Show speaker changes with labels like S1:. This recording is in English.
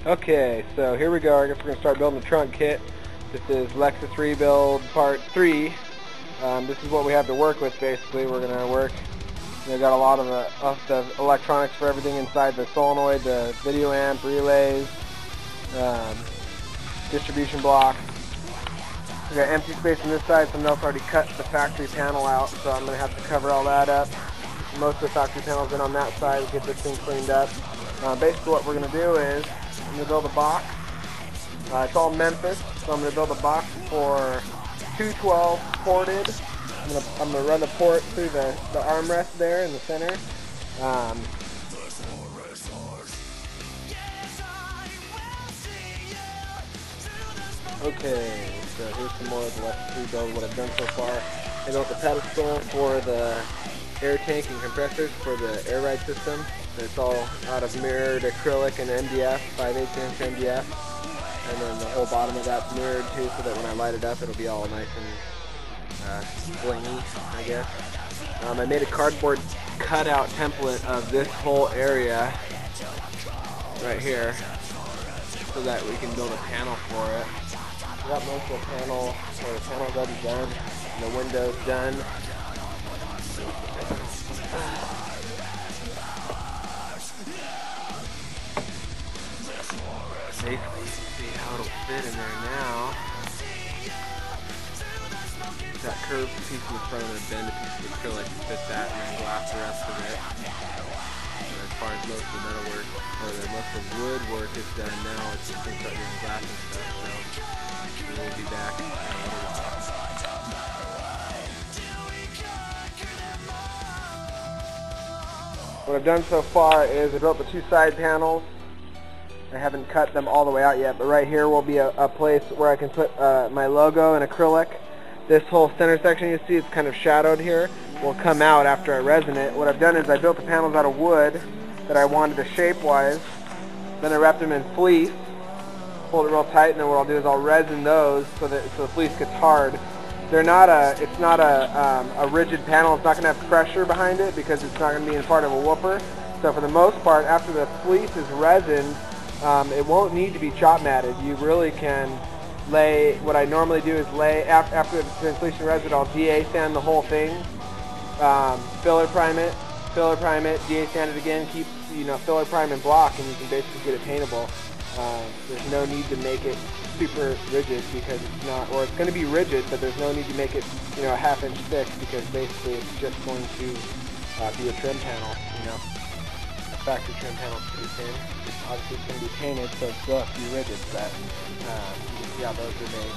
S1: Okay, so here we go. I guess we're going to start building the trunk kit. This is Lexus Rebuild Part 3. This is what we have to work with, basically. We're going to work. We've got a lot of the electronics for everything inside the solenoid, the video amp, relays, distribution block. We've got empty space on this side. Someone else already cut the factory panel out, so I'm going to have to cover all that up. Most of the factory panel's been on that side. We'll get this thing cleaned up. Basically what we're going to do is I'm going to build a box. It's all Memphis, so I'm going to build a box for 212 ported. I'm going to run the port through the armrest there in the center. Okay, so here's some more of the Lexus Rebuild, what I've done so far. I built the pedestal for the air tank and compressors for the air ride system. It's all out of mirrored acrylic and MDF, 5/8" MDF. And then the whole bottom of that's mirrored too, so that when I light it up it'll be all nice and blingy, I guess. I made a cardboard cutout template of this whole area right here so that we can build a panel for it. We got most of the panel, or the panel's already done, and the window's done. Basically, see how it'll fit in there now. That curved piece in the front, I'm going to bend a piece of acrylic to fit that, and then glass the rest of it. And as far as most of the metal work, or most of the wood work is done now, it's just going to start doing glass and stuff, so we'll be back in a little while. What I've done so far is I built the two side panels. I haven't cut them all the way out yet, but right here will be a place where I can put my logo in acrylic. This whole center section you see, it's kind of shadowed here, will come out after I resin it. What I've done is I built the panels out of wood that I wanted the shape-wise. Then I wrapped them in fleece, pulled it real tight, and then what I'll do is I'll resin those so the fleece gets hard. It's not a rigid panel. It's not going to have pressure behind it because it's not going to be in part of a whooper. So for the most part, after the fleece is resined, it won't need to be chop matted. You really can lay, what I normally do is lay, after the completion resin, I'll DA sand the whole thing, filler prime it, DA sand it again, keep, filler prime and block, and you can basically get it paintable. There's no need to make it super rigid because it's not, or it's going to be rigid, but there's no need to make it, a half-inch thick because basically it's just going to be a trim panel, The factory trim panel is pretty thin. Obviously it's going to be painted, so it still has to be rigid, but yeah, those are made.